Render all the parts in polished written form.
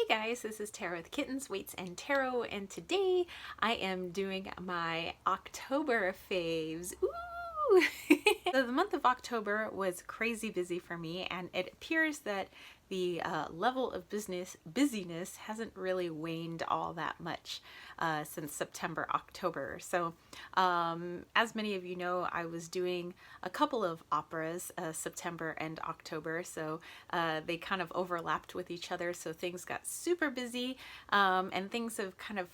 Hey guys, this is Tarot with Kittens, Weights, and Tarot, and today I am doing my October faves. Ooh! So the month of October was crazy busy for me, and it appears that the level of busyness hasn't really waned all that much since September, October. So as many of you know, I was doing a couple of operas September and October, so they kind of overlapped with each other, so things got super busy, and things have kind of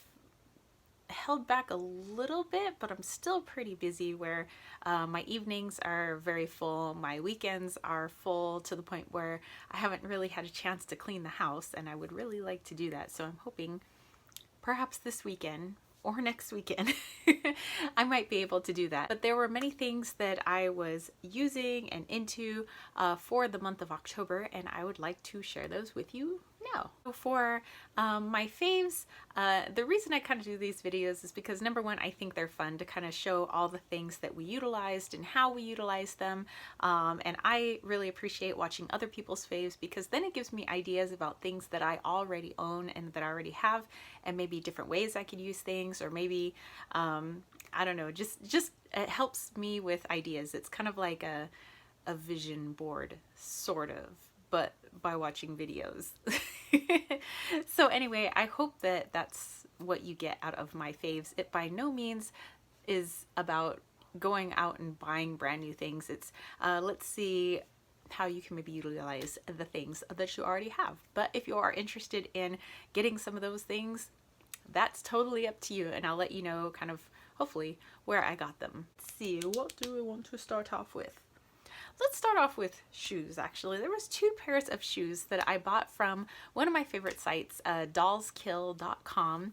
held back a little bit, but I'm still pretty busy where my evenings are very full, my weekends are full to the point where I haven't really had a chance to clean the house, and I would really like to do that. So I'm hoping perhaps this weekend or next weekend I might be able to do that. But there were many things that I was using and into for the month of October, and I would like to share those with you now. So for my faves, the reason I kind of do these videos is because number one, I think they're fun to kind of show all the things that we utilized and how we utilize them, and I really appreciate watching other people's faves because then it gives me ideas about things that I already own and that I already have, and maybe different ways I could use things, or maybe I don't know, just it helps me with ideas. It's kind of like a vision board, sort of, but by watching videos. So anyway, I hope that that's what you get out of my faves. It by no means is about going out and buying brand new things. It's let's see how you can maybe utilize the things that you already have. But if you are interested in getting some of those things, that's totally up to you, and I'll let you know kind of hopefully where I got them. Let's see, what do we want to start off with? Let's start off with shoes. Actually, there was two pairs of shoes that I bought from one of my favorite sites, dollskill.com,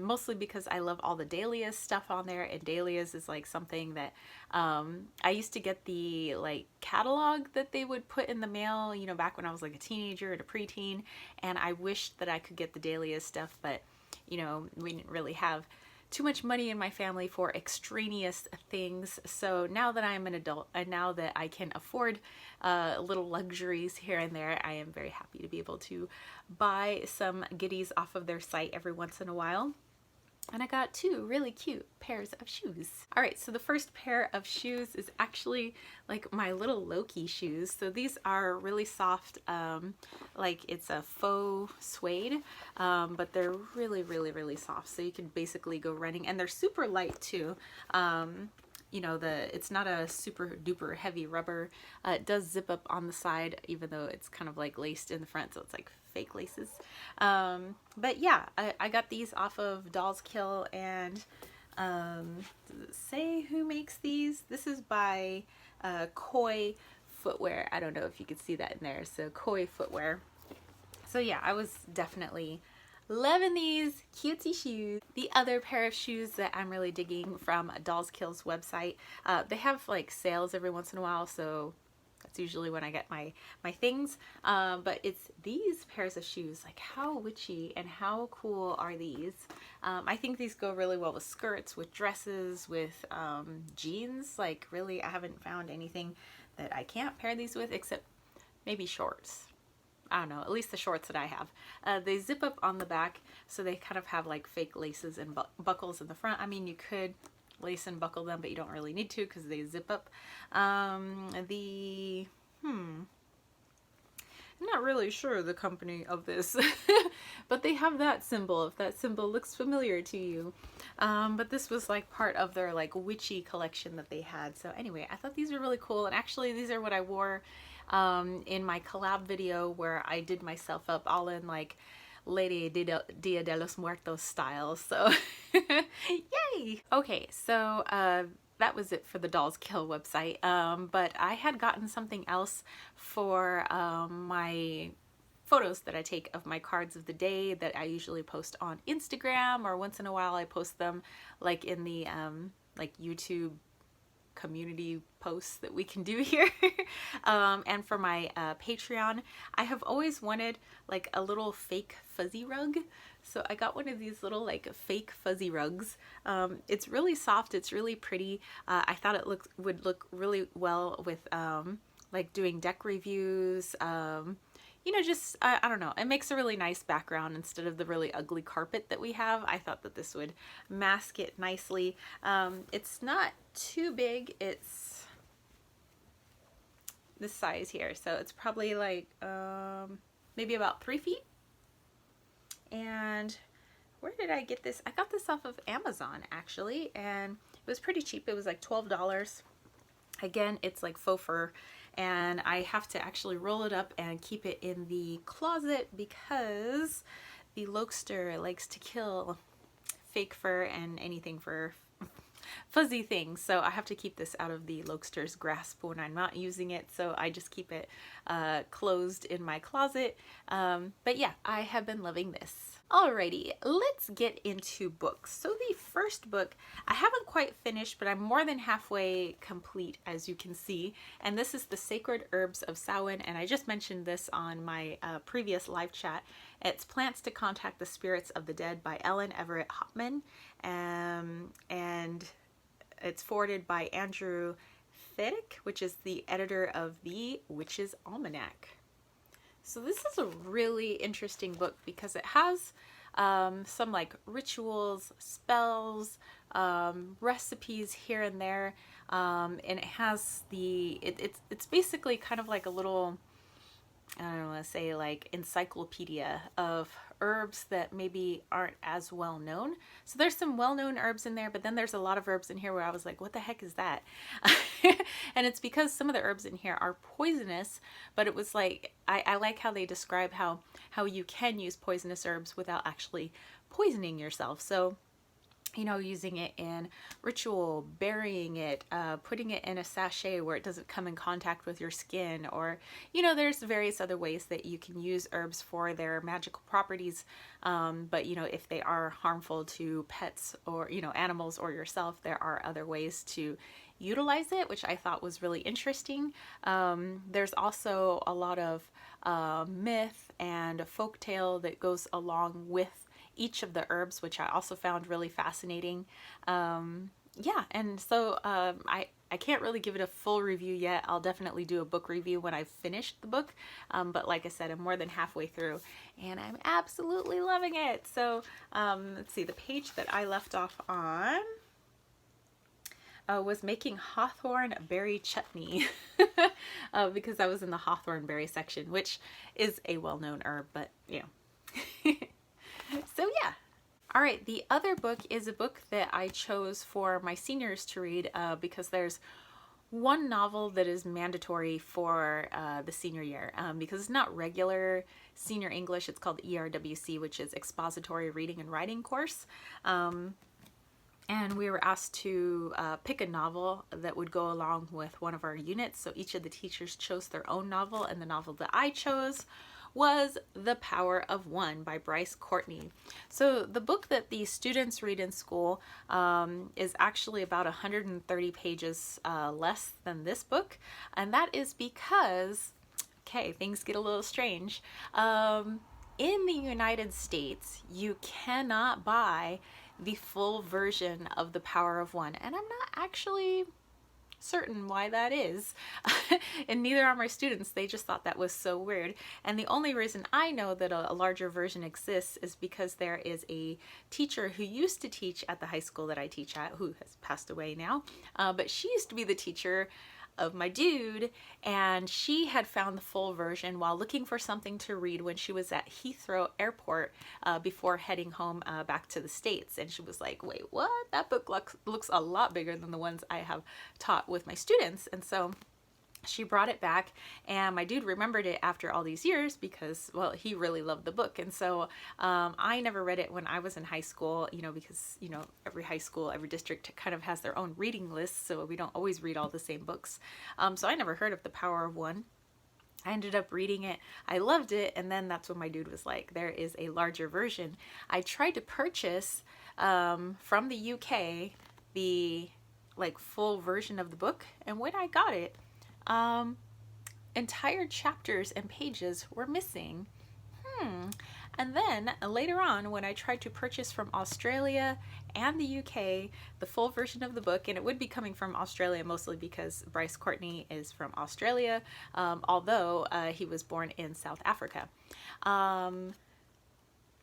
mostly because I love all the dahlias stuff on there, and dahlias is like something that I used to get the like catalog that they would put in the mail, you know, back when I was like a teenager and a preteen, and I wished that I could get the dahlia stuff, but you know, we didn't really have too much money in my family for extraneous things. So now that I'm an adult and now that I can afford little luxuries here and there, I am very happy to be able to buy some goodies off of their site every once in a while. And I got two really cute pairs of shoes. All right, so the first pair of shoes is actually like my little Loki shoes. So these are really soft, like it's a faux suede, but they're really, really, really soft. So you can basically go running, and they're super light too. You know, it's not a super duper heavy rubber. It does zip up on the side, even though it's kind of like laced in the front, so it's like fake laces. But yeah, I got these off of Dolls Kill, and does it say who makes these? This is by Koi Footwear. I don't know if you could see that in there. So Koi Footwear. So yeah, I was definitely loving these cutesy shoes. The other pair of shoes that I'm really digging from Dolls Kill's website, they have like sales every once in a while, so that's usually when I get my things. But it's these pairs of shoes. Like, how witchy and how cool are these? I think these go really well with skirts, with dresses, with jeans. Like, really, I haven't found anything that I can't pair these with except maybe shorts. I don't know, at least the shorts that I have. They zip up on the back, so they kind of have like fake laces and buckles in the front. I mean, you could lace and buckle them, but you don't really need to because they zip up. I'm not really sure the company of this, but they have that symbol, if that symbol looks familiar to you. But this was like part of their like witchy collection that they had. So anyway, I thought these were really cool, and actually these are what I wore in my collab video where I did myself up all in like Lady Dia de los Muertos style. So yay! Okay, so that was it for the Dolls Kill website, but I had gotten something else for my photos that I take of my cards of the day that I usually post on Instagram, or once in a while I post them like in the like YouTube community posts that we can do here. And for my Patreon, I have always wanted like a little fake fuzzy rug, so I got one of these little like fake fuzzy rugs. It's really soft, it's really pretty. I thought it would look really well with like doing deck reviews, you know, just, I don't know, it makes a really nice background instead of the really ugly carpet that we have. I thought that this would mask it nicely. It's not too big. It's this size here. So it's probably like maybe about 3 feet. And where did I get this? I got this off of Amazon actually, and it was pretty cheap. It was like $12. Again, it's like faux fur, and I have to actually roll it up and keep it in the closet because the Lotsa likes to kill fake fur and anything fur fuzzy things. So I have to keep this out of the Lotsa's grasp when I'm not using it. So I just keep it closed in my closet. But yeah, I have been loving this. Alrighty, let's get into books. So the first book, I haven't quite finished, but I'm more than halfway complete, as you can see. And this is The Sacred Herbs of Samhain, and I just mentioned this on my previous live chat. It's Plants to Contact the Spirits of the Dead by Ellen Everett Hopman, and it's forwarded by Andrew Fedek, which is the editor of the Witch's Almanac. So this is a really interesting book because it has some like rituals, spells, recipes here and there, and it has it's basically kind of like a little, I don't want to say like encyclopedia of herbs that maybe aren't as well known. So there's some well-known herbs in there, but then there's a lot of herbs in here where I was like, what the heck is that? And it's because some of the herbs in here are poisonous, but it was like, I like how they describe how you can use poisonous herbs without actually poisoning yourself. So, you know, using it in ritual, burying it, putting it in a sachet where it doesn't come in contact with your skin, or, you know, there's various other ways that you can use herbs for their magical properties. But, you know, if they are harmful to pets or, you know, animals or yourself, there are other ways to utilize it, which I thought was really interesting. There's also a lot of myth and folktale that goes along with each of the herbs, which I also found really fascinating. Yeah, and so I can't really give it a full review yet. I'll definitely do a book review when I've finished the book. But like I said, I'm more than halfway through and I'm absolutely loving it. So let's see, the page that I left off on was making hawthorn berry chutney because I was in the hawthorn berry section, which is a well-known herb, but you know. So yeah. All right, the other book is a book that I chose for my seniors to read because there's one novel that is mandatory for the senior year because it's not regular senior English. It's called ERWC, which is Expository Reading and Writing Course. And we were asked to pick a novel that would go along with one of our units. So each of the teachers chose their own novel, and the novel that I chose was The Power of One by Bryce Courtney. So the book that the students read in school is actually about 130 pages less than this book. And that is because, okay, things get a little strange. In the United States, you cannot buy the full version of The Power of One. And I'm not actually certain why that is. And neither are my students. They just thought that was so weird. And the only reason I know that a larger version exists is because there is a teacher who used to teach at the high school that I teach at, who has passed away now, but she used to be the teacher of my dude, and she had found the full version while looking for something to read when she was at Heathrow Airport before heading home back to the States. And she was like, wait, what? That book looks a lot bigger than the ones I have taught with my students. And so she brought it back, and my dude remembered it after all these years because, well, he really loved the book. And so I never read it when I was in high school, you know, because, you know, every high school, every district kind of has their own reading list, so we don't always read all the same books. So I never heard of The Power of One. I ended up reading it. I loved it, and then that's when my dude was like, there is a larger version. I tried to purchase from the UK the like full version of the book, and when I got it, entire chapters and pages were missing. And then later on, when I tried to purchase from Australia and the UK the full version of the book, and it would be coming from Australia mostly because Bryce Courtney is from Australia, although he was born in South Africa.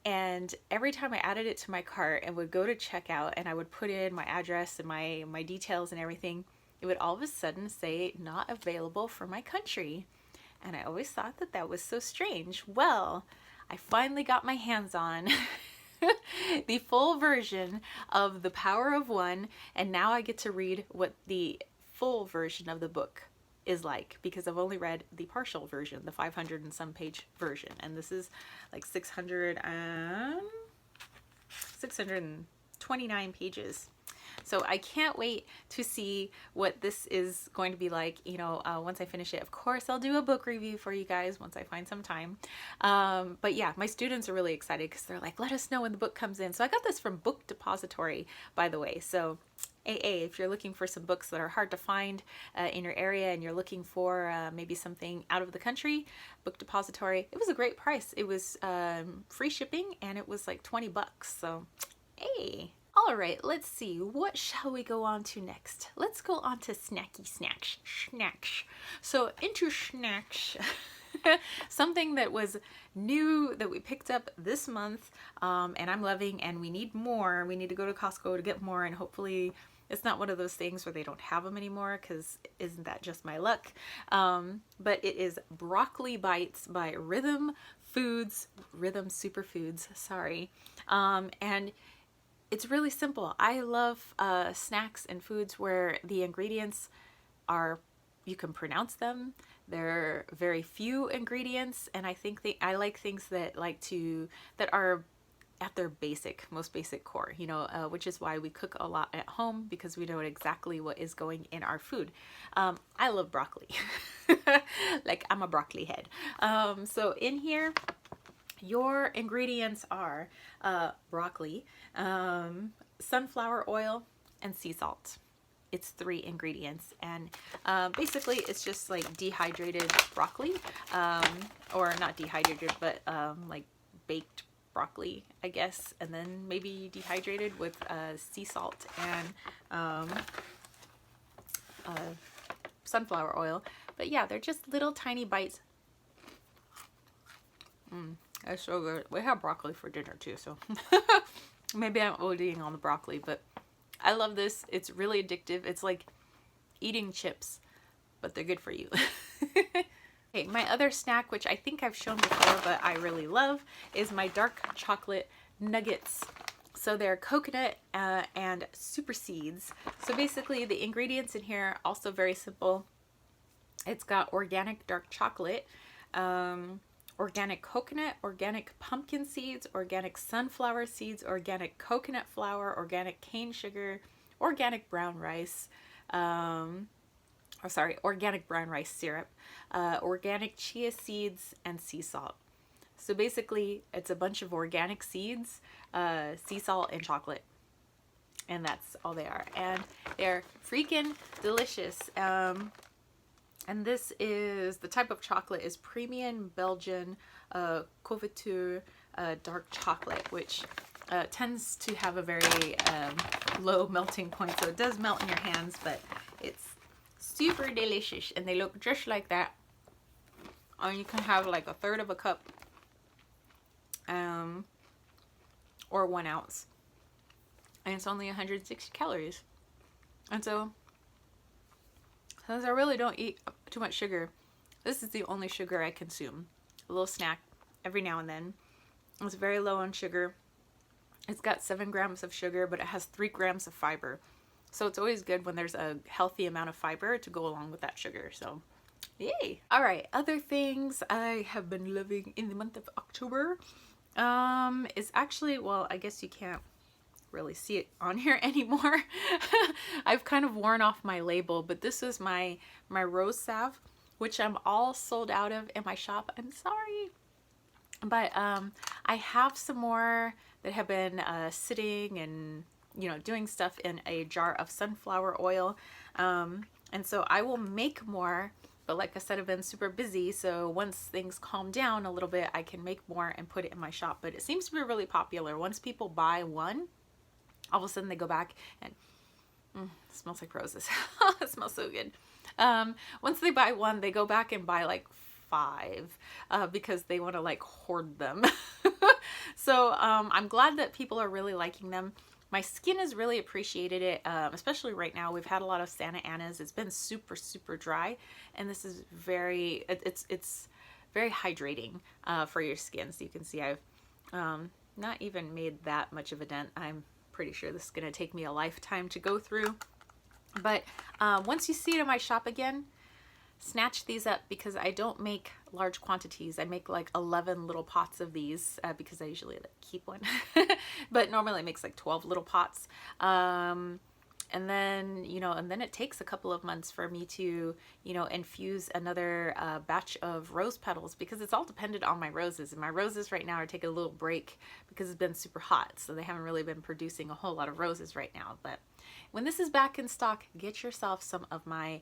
And every time I added it to my cart and would go to checkout and I would put in my address and my details and everything, it would all of a sudden say not available for my country. And I always thought that that was so strange. Well, I finally got my hands on the full version of The Power of One, and now I get to read what the full version of the book is like, because I've only read the partial version, the 500 and some page version, and this is like 629 pages. So I can't wait to see what this is going to be like, you know, once I finish it. Of course, I'll do a book review for you guys once I find some time. But yeah, my students are really excited because they're like, let us know when the book comes in. So I got this from Book Depository, by the way. So AA, if you're looking for some books that are hard to find in your area and you're looking for maybe something out of the country, Book Depository, it was a great price. It was free shipping and it was like 20 bucks. So, hey. All right, let's see. What shall we go on to next? Let's go on to snacky snacks. Snacks. So into snacks. Something that was new that we picked up this month and I'm loving, and we need more. We need to go to Costco to get more, and hopefully it's not one of those things where they don't have them anymore, because isn't that just my luck? But it is Broccoli Bites by Rhythm Superfoods, sorry. And it's really simple. I love snacks and foods where the ingredients are, you can pronounce them. There are very few ingredients, and I think I like things that that are at their most basic core, you know, which is why we cook a lot at home, because we know exactly what is going in our food. I love broccoli. Like, I'm a broccoli head. So in here, your ingredients are broccoli, sunflower oil, and sea salt. It's 3 ingredients, and basically it's just like dehydrated broccoli, or not dehydrated, but like baked broccoli, I guess, and then maybe dehydrated with sea salt and sunflower oil. But yeah, they're just little tiny bites. That's so good. We have broccoli for dinner too, so maybe I'm ODing on the broccoli, but I love this. It's really addictive. It's like eating chips, but they're good for you. Okay, my other snack, which I think I've shown before, but I really love, is my dark chocolate nuggets. So they're coconut and super seeds. So basically the ingredients in here are also very simple. It's got organic dark chocolate, organic coconut, organic pumpkin seeds, organic sunflower seeds, organic coconut flour, organic cane sugar, organic brown rice, organic brown rice syrup, organic chia seeds, and sea salt. So basically, it's a bunch of organic seeds, sea salt, and chocolate. And that's all they are. And they're freaking delicious. And this is, the type of chocolate is premium Belgian couverture dark chocolate, which tends to have a very low melting point. So it does melt in your hands, but it's super delicious. And they look just like that. And you can have like 1/3 of a cup or 1 ounce. And it's only 160 calories. And so, since I really don't eat too much sugar, this is the only sugar I consume. A little snack every now and then. It's very low on sugar. It's got 7 grams of sugar, but it has 3 grams of fiber. So it's always good when there's a healthy amount of fiber to go along with that sugar. So, yay! All right, other things I have been loving in the month of October is actually, well, I guess you can't really see it on here anymore. I've kind of worn off my label, but this is my rose salve, which I'm all sold out of in my shop. I'm sorry, but I have some more that have been sitting and, you know, doing stuff in a jar of sunflower oil, and so I will make more But like I said, I've been super busy, so once things calm down a little bit, I can make more and put it in my shop. But it seems to be really popular. Once people buy one, all of a sudden they go back and it smells like roses. It smells so good. Once they buy one, they go back and buy like 5 because they want to like hoard them. So I'm glad that people are really liking them. My skin has really appreciated it, especially right now. We've had a lot of Santa Anas. It's been super, super dry, and this is very, it's very hydrating for your skin. So you can see I've not even made that much of a dent. I'm pretty sure this is going to take me a lifetime to go through. But once you see it in my shop again, snatch these up because I don't make large quantities. I make like 11 little pots of these because I usually keep one. But normally it makes like 12 little pots. And then, you know, and then it takes a couple of months for me to, you know, infuse another batch of rose petals because it's all dependent on my roses. And my roses right now are taking a little break because it's been super hot. So they haven't really been producing a whole lot of roses right now. But when this is back in stock, get yourself some of my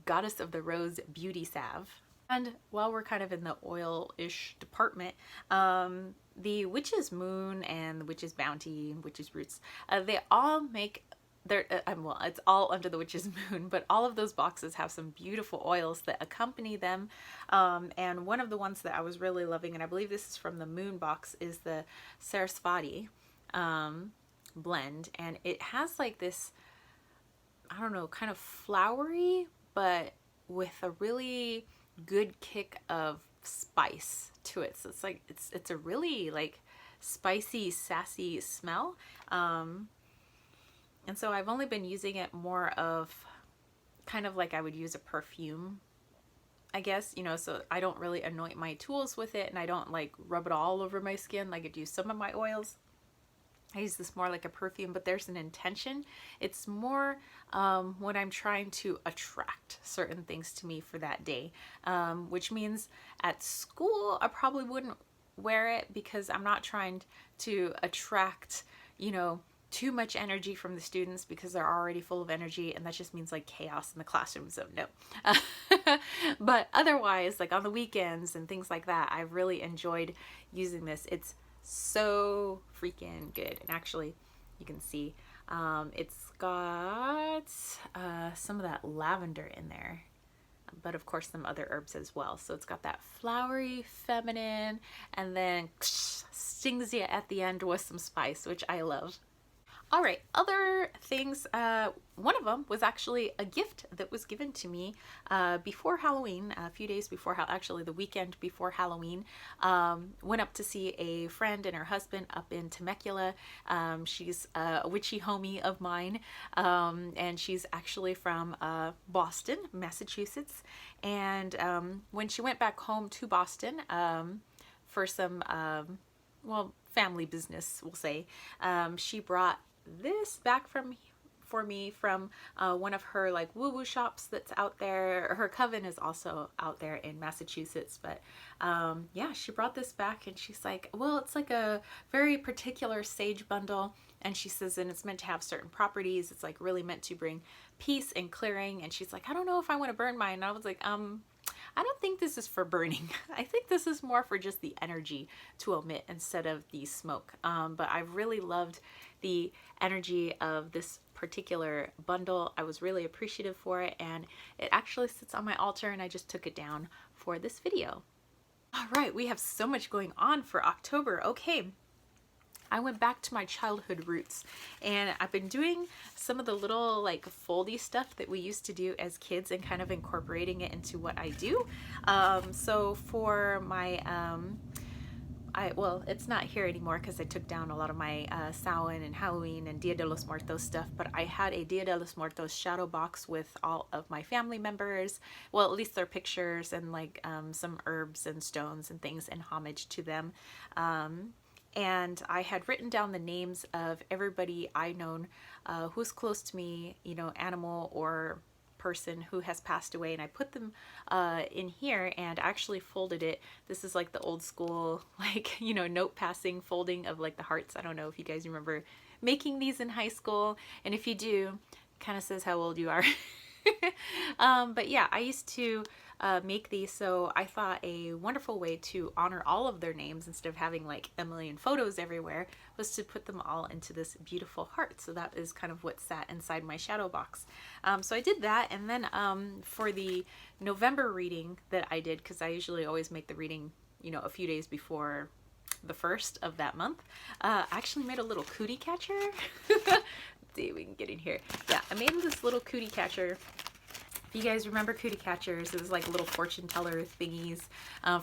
Goddess of the Rose Beauty Salve. And while we're kind of in the oil-ish department, the Witch's Moon and the Witch's Bounty and Witch's Roots, they all make their, well, it's all under the Witch's Moon, but all of those boxes have some beautiful oils that accompany them. And one of the ones that I was really loving, and I believe this is from the Moon box, is the Sarasvati blend. And it has like this, I don't know, kind of flowery, but with a really good kick of spice to it. So it's like it's a really like spicy, sassy smell. And so I've only been using it more of kind of like I would use a perfume, I guess, you know, so I don't really anoint my tools with it and I don't like rub it all over my skin like I do some of my oils. I use this more like a perfume, but there's an intention. It's more when I'm trying to attract certain things to me for that day, which means at school I probably wouldn't wear it because I'm not trying to attract, you know, too much energy from the students because they're already full of energy, and that just means like chaos in the classroom, so no. But otherwise, like on the weekends and things like that, I've really enjoyed using this. It's so freaking good. And actually you can see it's got some of that lavender in there, but of course some other herbs as well. So it's got that flowery feminine and then stings you at the end with some spice, which I love. All right, other things. One of them was actually a gift that was given to me before Halloween, a few days before, actually the weekend before Halloween. Went up to see a friend and her husband up in Temecula. She's a witchy homie of mine, and she's actually from Boston, Massachusetts. And when she went back home to Boston for some, well, family business, we'll say, she brought this back for me from one of her like woo-woo shops that's out there. Her coven is also out there in Massachusetts, but yeah, she brought this back and she's like, well, it's like a very particular sage bundle, and she says, and it's meant to have certain properties. It's like really meant to bring peace and clearing. And she's like, I don't know if I want to burn mine. And I was like, I don't think this is for burning. I think this is more for just the energy to emit instead of the smoke. But I really loved the energy of this particular bundle. I was really appreciative for it, and it actually sits on my altar, and I just took it down for this video. All right, we have so much going on for October. Okay. I went back to my childhood roots, and I've been doing some of the little like foldy stuff that we used to do as kids and kind of incorporating it into what I do. So for my, well, it's not here anymore because I took down a lot of my Samhain and Halloween and Dia de los Muertos stuff, but I had a Dia de los Muertos shadow box with all of my family members, well, at least their pictures, and like some herbs and stones and things in homage to them. And I had written down the names of everybody I known who's close to me, you know, animal or person who has passed away, and I put them in here and actually folded it. This is like the old school, like, you know, note passing folding of like the hearts. I don't know if you guys remember making these in high school, and if you do, it kind of says how old you are. But yeah, I used to make these, so I thought a wonderful way to honor all of their names instead of having like a million photos everywhere was to put them all into this beautiful heart. So that is kind of what sat inside my shadow box. So I did that, and then for the November reading that I did, because I usually always make the reading, you know, a few days before the first of that month, I actually made a little cootie catcher. Let's see if we can get in here. Yeah, I made this little cootie catcher. If you guys remember cootie catchers, it was like little fortune teller thingies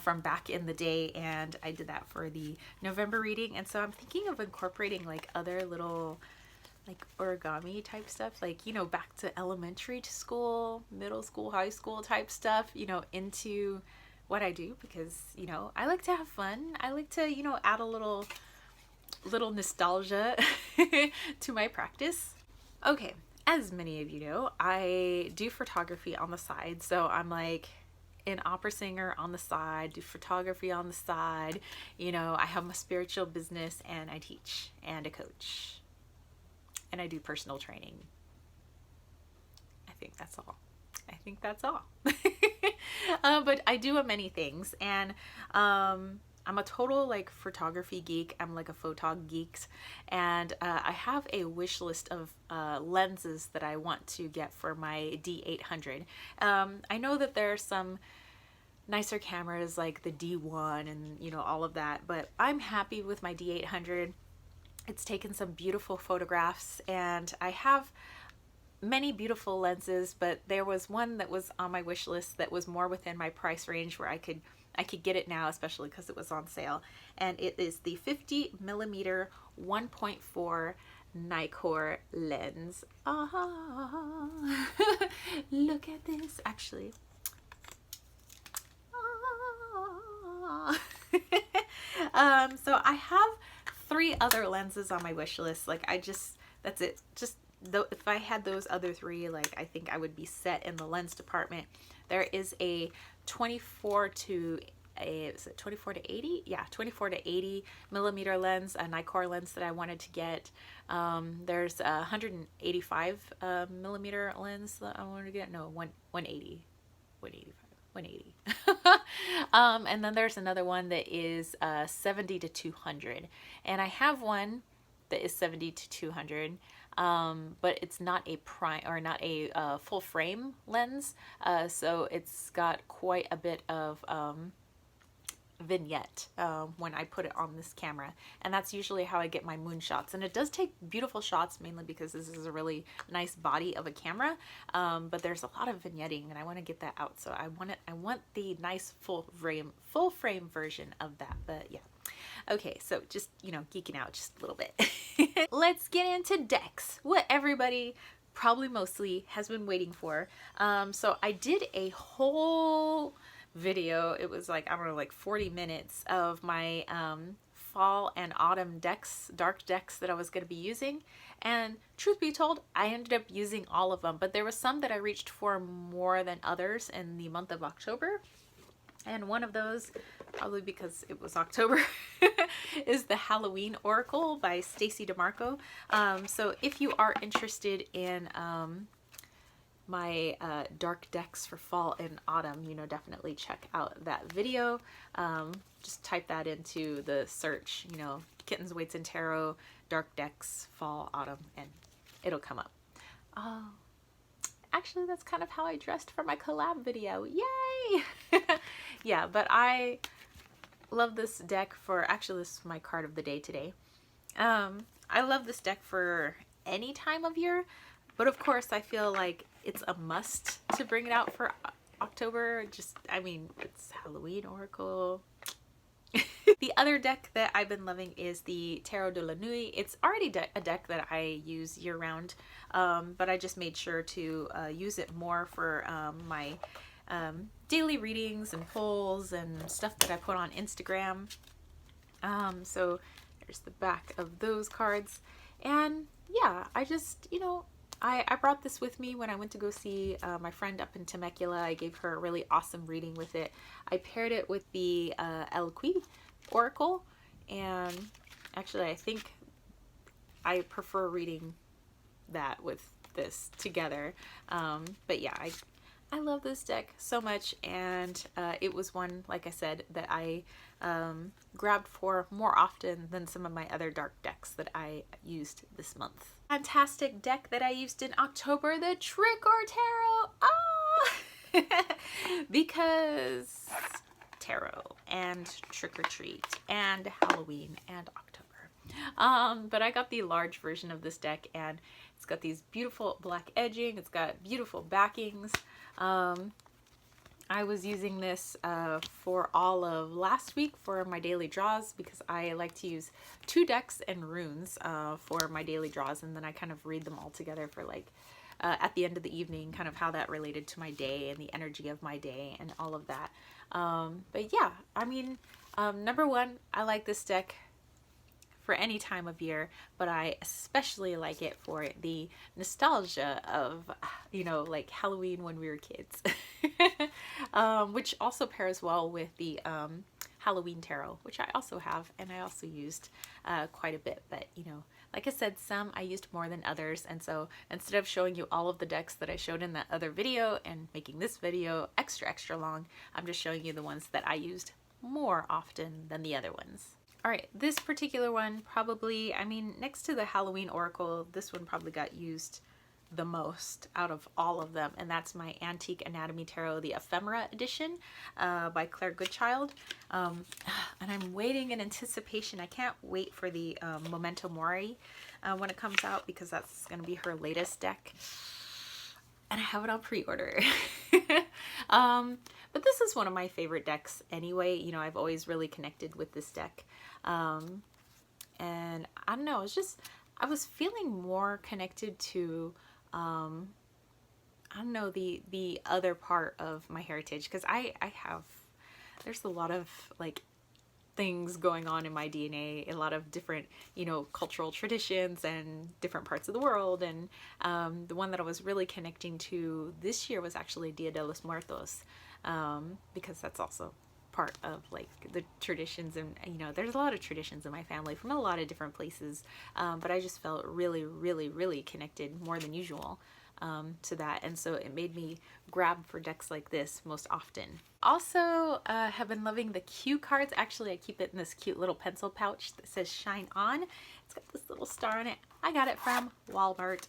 from back in the day, and I did that for the November reading. And so I'm thinking of incorporating like other little like origami type stuff, like, you know, back to elementary school, middle school, high school type stuff, you know, into what I do, because, you know, I like to have fun. I like to, you know, add a little nostalgia to my practice. Okay, as many of you know, I do photography on the side. So I'm like an opera singer on the side, do photography on the side. You know, I have my spiritual business, and I teach, and a coach, and I do personal training. I think that's all. I think that's all. But I do many things, and I'm a total like photography geek. I'm like a photog geek, and I have a wish list of lenses that I want to get for my D800. I know that there are some nicer cameras like the D1 and, you know, all of that, but I'm happy with my D800. It's taken some beautiful photographs, and I have many beautiful lenses, but there was one that was on my wish list that was more within my price range where I could get it now, especially because it was on sale. And it is the 50mm 1.4 Nikkor lens. Look at this, actually. So I have 3 other lenses on my wish list. Like, that's it. Just though, if I had those other 3, like, I think I would be set in the lens department. There is a 24 to 80? Yeah, 24 to 80 millimeter lens, a Nikkor lens that I wanted to get. There's a 185 millimeter lens that I wanted to get. No, 180. 180. And then there's another one that is 70 to 200. And I have one that is 70 to 200. But it's not a prime, or not a full frame lens, so it's got quite a bit of vignette when I put it on this camera, and that's usually how I get my moon shots. And it does take beautiful shots, mainly because this is a really nice body of a camera, but there's a lot of vignetting, and I want to get that out. So I want the nice full frame version of that. But yeah. Okay, so just, you know, geeking out just a little bit. Let's get into decks, what everybody probably mostly has been waiting for. So I did a whole video. It was like, I don't know, like 40 minutes of my fall and autumn decks, dark decks that I was going to be using. And truth be told, I ended up using all of them, but there was some that I reached for more than others in the month of October. And one of those, probably because it was October, is the Halloween Oracle by Stacy DeMarco. So if you are interested in my dark decks for fall and autumn, you know, definitely check out that video. Just type that into the search, you know, Kittens, Weights, and Tarot, dark decks, fall, autumn, and it'll come up. Actually, that's kind of how I dressed for my collab video. Yay! Yeah, but I love this deck for, actually, this is my card of the day today. I love this deck for any time of year, but of course I feel like it's a must to bring it out for October. Just, I mean, it's Halloween Oracle. The other deck that I've been loving is the Tarot de la Nuit. It's already a deck that I use year round, but I just made sure to use it more for my daily readings and polls and stuff that I put on Instagram. So there's the back of those cards. And yeah, I just, you know, I brought this with me when I went to go see my friend up in Temecula. I gave her a really awesome reading with it. I paired it with the Eloquii Oracle, and actually I think I prefer reading that with this together. But yeah, I love this deck so much, and it was one, like I said, that I grabbed for more often than some of my other dark decks that I used this month. Fantastic deck that I used in October, the Trick or Tarot. Because tarot and trick or treat and Halloween and October. But I got the large version of this deck, and it's got these beautiful black edging. It's got beautiful backings. I was using this for all of last week for my daily draws, because I like to use 2 decks and runes for my daily draws, and then I kind of read them all together for like at the end of the evening, kind of how that related to my day and the energy of my day and all of that. But yeah, I mean, number one, I like this deck for any time of year, but I especially like it for the nostalgia of, you know, like Halloween when we were kids, which also pairs well with the Halloween tarot, which I also have, and I also used quite a bit. But you know, like I said, some I used more than others, and so instead of showing you all of the decks that I showed in that other video and making this video extra long, I'm just showing you the ones that I used more often than the other ones. All right, this particular one probably, I mean, next to the Halloween Oracle, this one probably got used the most out of all of them, and that's my Antique Anatomy Tarot, the Ephemera edition by Claire Goodchild. And I'm waiting in anticipation. I can't wait for the Memento Mori when it comes out, because that's going to be her latest deck. And I have it on pre-order. But this is one of my favorite decks anyway. You know, I've always really connected with this deck. And I don't know, it's just, I was feeling more connected to, I don't know, the other part of my heritage, because I have, there's a lot of like things going on in my DNA, a lot of different, you know, cultural traditions and different parts of the world. And the one that I was really connecting to this year was actually Dia de los Muertos, because that's also part of like the traditions, and you know, there's a lot of traditions in my family from a lot of different places, but I just felt really connected more than usual to that, and so it made me grab for decks like this most often. Also have been loving the cue cards. Actually, I keep it in this cute little pencil pouch that says Shine On. It's got this little star on it. I got it from Walmart.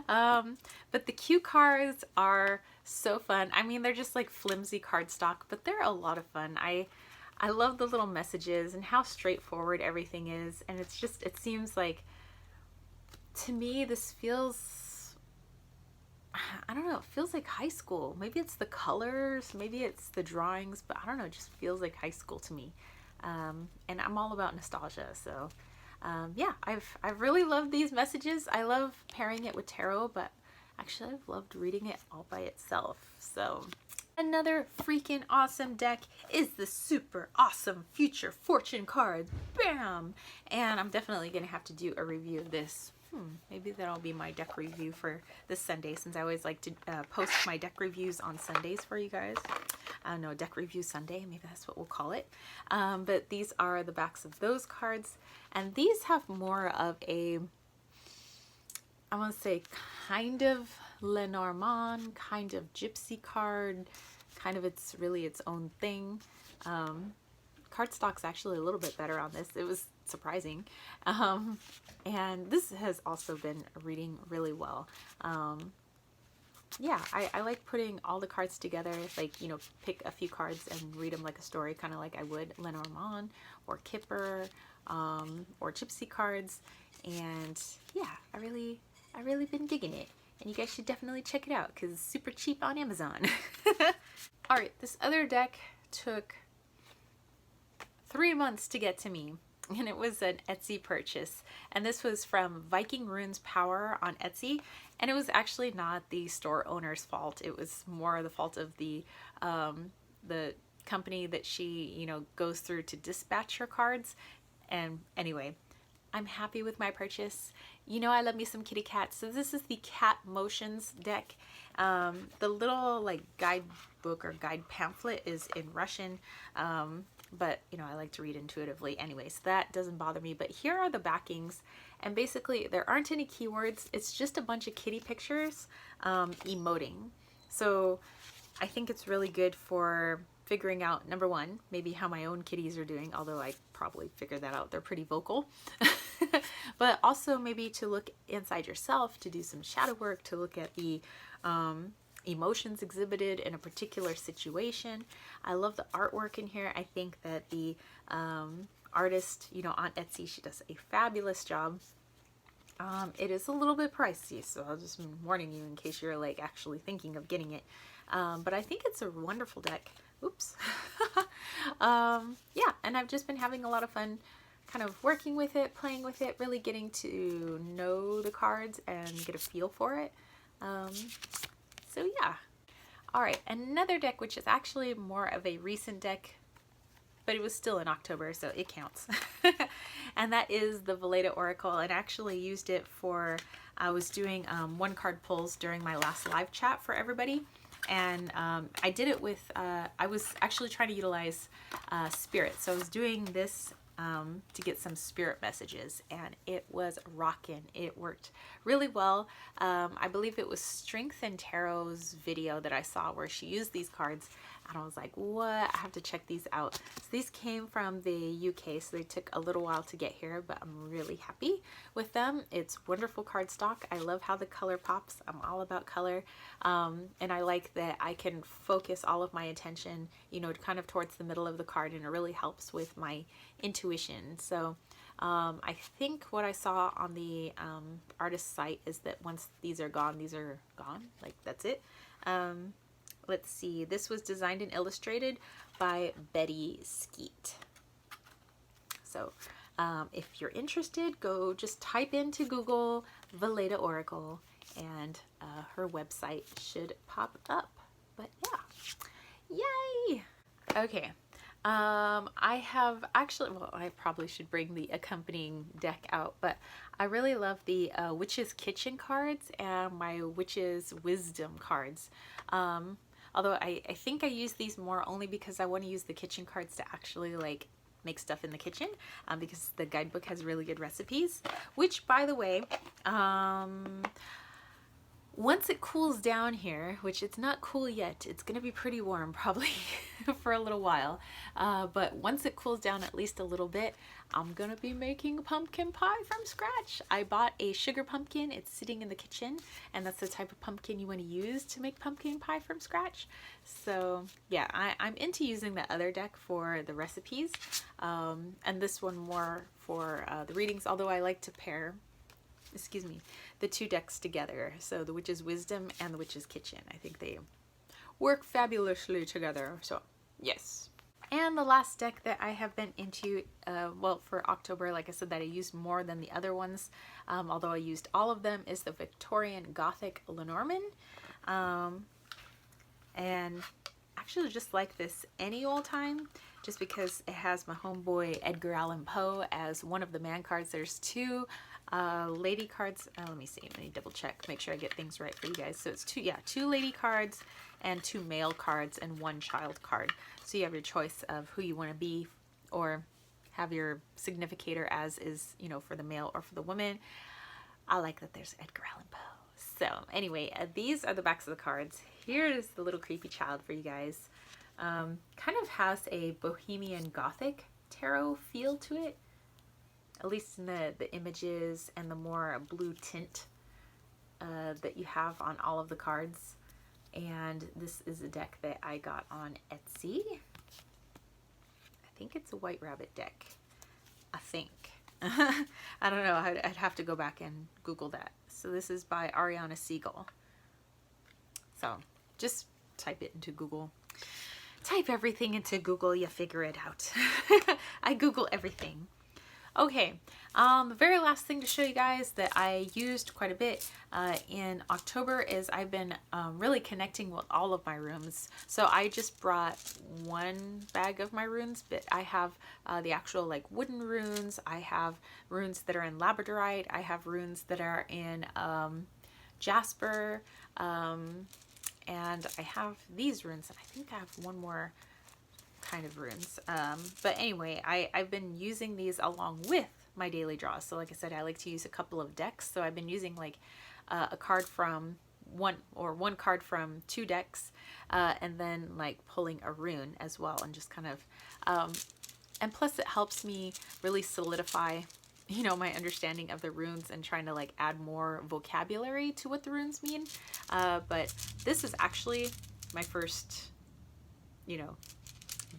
But the cue cards are so fun. I mean, they're just like flimsy cardstock, but they're a lot of fun. I love the little messages and how straightforward everything is, and it's just, it seems like, to me, this feels, I don't know, it feels like high school. Maybe it's the colors, maybe it's the drawings, but I don't know, it just feels like high school to me. And I'm all about nostalgia, so yeah, I've really loved these messages. I love pairing it with tarot, but actually I've loved reading it all by itself. So another freaking awesome deck is the super awesome Future Fortune cards. Bam! And I'm definitely gonna have to do a review of this. Maybe that'll be my deck review for this Sunday, since I always like to post my deck reviews on Sundays for you guys. I don't know, deck review Sunday, maybe that's what we'll call it. But these are the backs of those cards, and these have more of a, I want to say, kind of Lenormand, kind of gypsy card, kind of, it's really its own thing. Cardstock's actually a little bit better on this. It was surprising. And this has also been reading really well. Yeah, I like putting all the cards together, like, you know, pick a few cards and read them like a story, kind of like I would Lenormand or Kipper, or gypsy cards. And yeah, I really been digging it, and you guys should definitely check it out because it's super cheap on Amazon. All right, this other deck took 3 months to get to me, and it was an Etsy purchase, and this was from Viking Runes Power on Etsy, and it was actually not the store owner's fault. It was more the fault of the company that she, you know, goes through to dispatch her cards. And anyway, I'm happy with my purchase. You know, I love me some kitty cats. So this is the Cat Motions deck. The little like guidebook or guide pamphlet is in Russian. but you know, I like to read intuitively anyway, so that doesn't bother me. But here are the backings, and basically there aren't any keywords. It's just a bunch of kitty pictures emoting. So I think it's really good for figuring out, number one, maybe how my own kitties are doing, although I probably figured that out. They're pretty vocal. But also maybe to look inside yourself, to do some shadow work, to look at the emotions exhibited in a particular situation. I love the artwork in here. I think that the artist, you know, on Etsy, she does a fabulous job. It is a little bit pricey, so I'll just warning you in case you're like actually thinking of getting it. But I think it's a wonderful deck. Oops. Yeah, and I've just been having a lot of fun kind of working with it, playing with it, really getting to know the cards and get a feel for it. So yeah. All right, another deck which is actually more of a recent deck, but it was still in October, so it counts. And that is the Valeda Oracle. And I actually used it for, I was doing one card pulls during my last live chat for everybody. And I did it with, I was actually trying to utilize spirit. So I was doing this to get some spirit messages, and it was rockin'. It worked really well. I believe it was Strength and Tarot's video that I saw where she used these cards, and I was like, what? I have to check these out. So these came from the UK, so they took a little while to get here, but I'm really happy with them. It's wonderful cardstock. I love how the color pops. I'm all about color. And I like that I can focus all of my attention, you know, kind of towards the middle of the card, and it really helps with my intuition. So I think what I saw on the artist site is that once these are gone, like that's it. Let's see, this was designed and illustrated by Betty Skeet. So if you're interested, go just type into Google Valeda Oracle, and her website should pop up. But yeah, yay! Okay. I have actually, well, I probably should bring the accompanying deck out, but I really love the Witch's Kitchen cards and my Witch's Wisdom cards. Although I think I use these more only because I want to use the kitchen cards to actually like make stuff in the kitchen, because the guidebook has really good recipes, which by the way, once it cools down here, which it's not cool yet, it's going to be pretty warm probably for a little while, but once it cools down at least a little bit, I'm going to be making pumpkin pie from scratch. I bought a sugar pumpkin. It's sitting in the kitchen, and that's the type of pumpkin you want to use to make pumpkin pie from scratch. So yeah, I'm into using the other deck for the recipes, and this one more for the readings, although I like to pair, excuse me, the two decks together. So the Witch's Wisdom and the Witch's Kitchen. I think they work fabulously together. So yes. And the last deck that I have been into, well, for October, like I said, that I used more than the other ones, although I used all of them, is the Victorian Gothic Lenormand. And actually just like this any old time, just because it has my homeboy Edgar Allan Poe as one of the man cards. There's two lady cards. Let me see, let me double check, make sure I get things right for you guys. So it's two lady cards and two male cards and one child card. So you have your choice of who you want to be, or have your significator as is, you know, for the male or for the woman. I like that there's Edgar Allan Poe. So anyway, these are the backs of the cards. Here is the little creepy child for you guys. Kind of has a Bohemian Gothic tarot feel to it, at least in the images and the more blue tint that you have on all of the cards. And this is a deck that I got on Etsy. I think it's a White Rabbit deck. I think. I don't know. I'd have to go back and Google that. So this is by Ariana Siegel. So just type it into Google. Type everything into Google, you figure it out. I Google everything. Okay, the very last thing to show you guys that I used quite a bit in October is I've been really connecting with all of my runes. So I just brought one bag of my runes, but I have the actual like wooden runes. I have runes that are in labradorite. I have runes that are in jasper. And I have these runes, and I think I have one more kind of runes. But anyway, I've been using these along with my daily draws. So like I said, I like to use a couple of decks. So I've been using like a card from one card from 2 decks, and then like pulling a rune as well, and just kind of, and plus it helps me really solidify, you know, my understanding of the runes and trying to like add more vocabulary to what the runes mean. But this is actually my first, you know,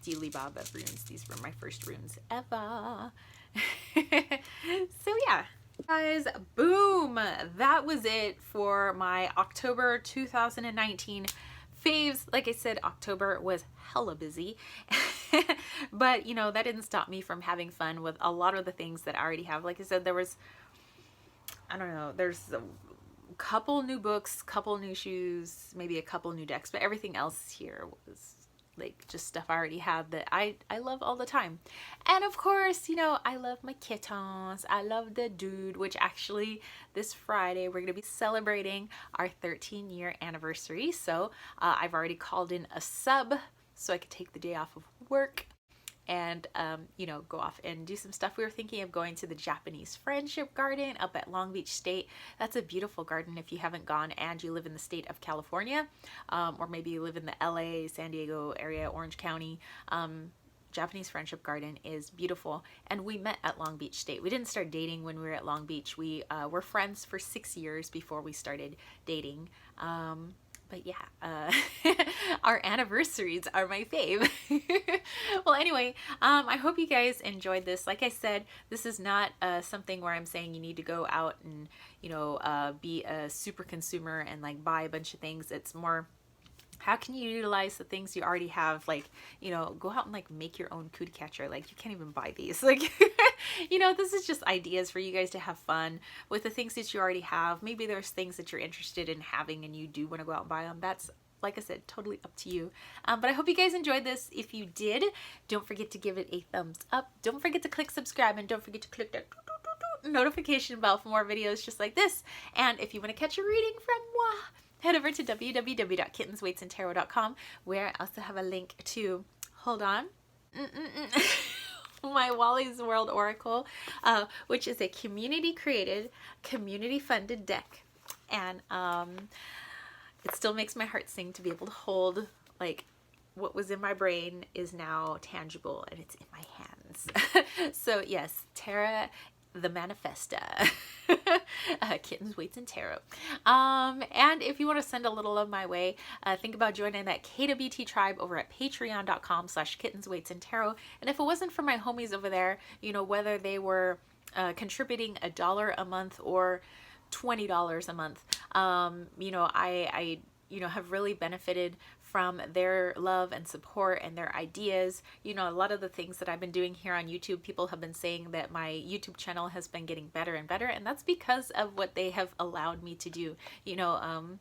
dealy bob of runes. These were my first runes ever. So yeah, guys, boom, that was it for my October 2019 faves. Like I said, October was hella busy, but you know, that didn't stop me from having fun with a lot of the things that I already have. Like I said, there was, I don't know, there's a couple new books, couple new shoes, maybe a couple new decks, but everything else here was like just stuff I already have that I love all the time. And of course, you know, I love my kittens. I love the dude, which actually this Friday we're going to be celebrating our 13-year anniversary. So I've already called in a sub so I could take the day off of work and you know, go off and do some stuff. We were thinking of going to the Japanese Friendship Garden up at Long Beach State. That's a beautiful garden if you haven't gone and you live in the state of California, or maybe you live in the LA, San Diego area, Orange County. Japanese Friendship Garden is beautiful, and we met at Long Beach State. We didn't start dating when we were at Long Beach. We were friends for 6 years before we started dating. But yeah, our anniversaries are my fave. Well, anyway, I hope you guys enjoyed this. Like I said, this is not something where I'm saying you need to go out and, you know, be a super consumer and like buy a bunch of things. It's more, how can you utilize the things you already have? Like, you know, go out and like make your own cootie catcher. Like, you can't even buy these. Like, you know, this is just ideas for you guys to have fun with the things that you already have. Maybe there's things that you're interested in having and you do want to go out and buy them. That's, like I said, totally up to you. But I hope you guys enjoyed this. If you did, don't forget to give it a thumbs up. Don't forget to click subscribe, and don't forget to click that notification bell for more videos just like this. And if you want to catch a reading from moi, head over to www.kittensweightsandtarot.com, where I also have a link to, hold on, my Wally's World Oracle, which is a community-created, community-funded deck. And it still makes my heart sing to be able to hold, like, what was in my brain is now tangible, and it's in my hands. So yes, Tara the Manifesta. Kittens, Weights, and Tarot. And if you want to send a little of my way, think about joining that KWT tribe over at patreon.com/kittens, weights, and tarot. And if it wasn't for my homies over there, you know, whether they were contributing $1 a month or $20 a month, you know, I you know, have really benefited from their love and support and their ideas. You know, a lot of the things that I've been doing here on YouTube, people have been saying that my YouTube channel has been getting better and better, and that's because of what they have allowed me to do. You know,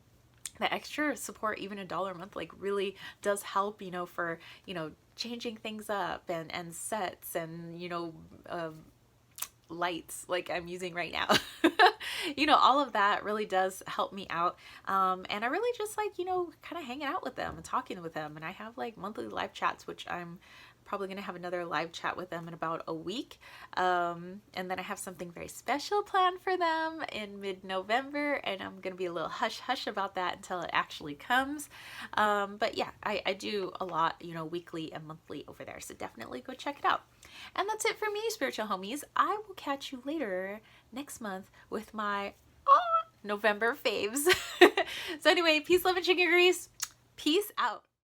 the extra support, even $1 a month, like really does help, you know, for, you know, changing things up and sets and, you know, lights like I'm using right now. You know, all of that really does help me out. And I really just like, you know, kind of hanging out with them and talking with them. And I have like monthly live chats, which I'm probably going to have another live chat with them in about a week. And then I have something very special planned for them in mid-November, and I'm going to be a little hush-hush about that until it actually comes. But yeah, I do a lot, you know, weekly and monthly over there. So definitely go check it out. And that's it for me, spiritual homies. I will catch you later next month with my November faves. So anyway, peace, love, and chicken grease. Peace out.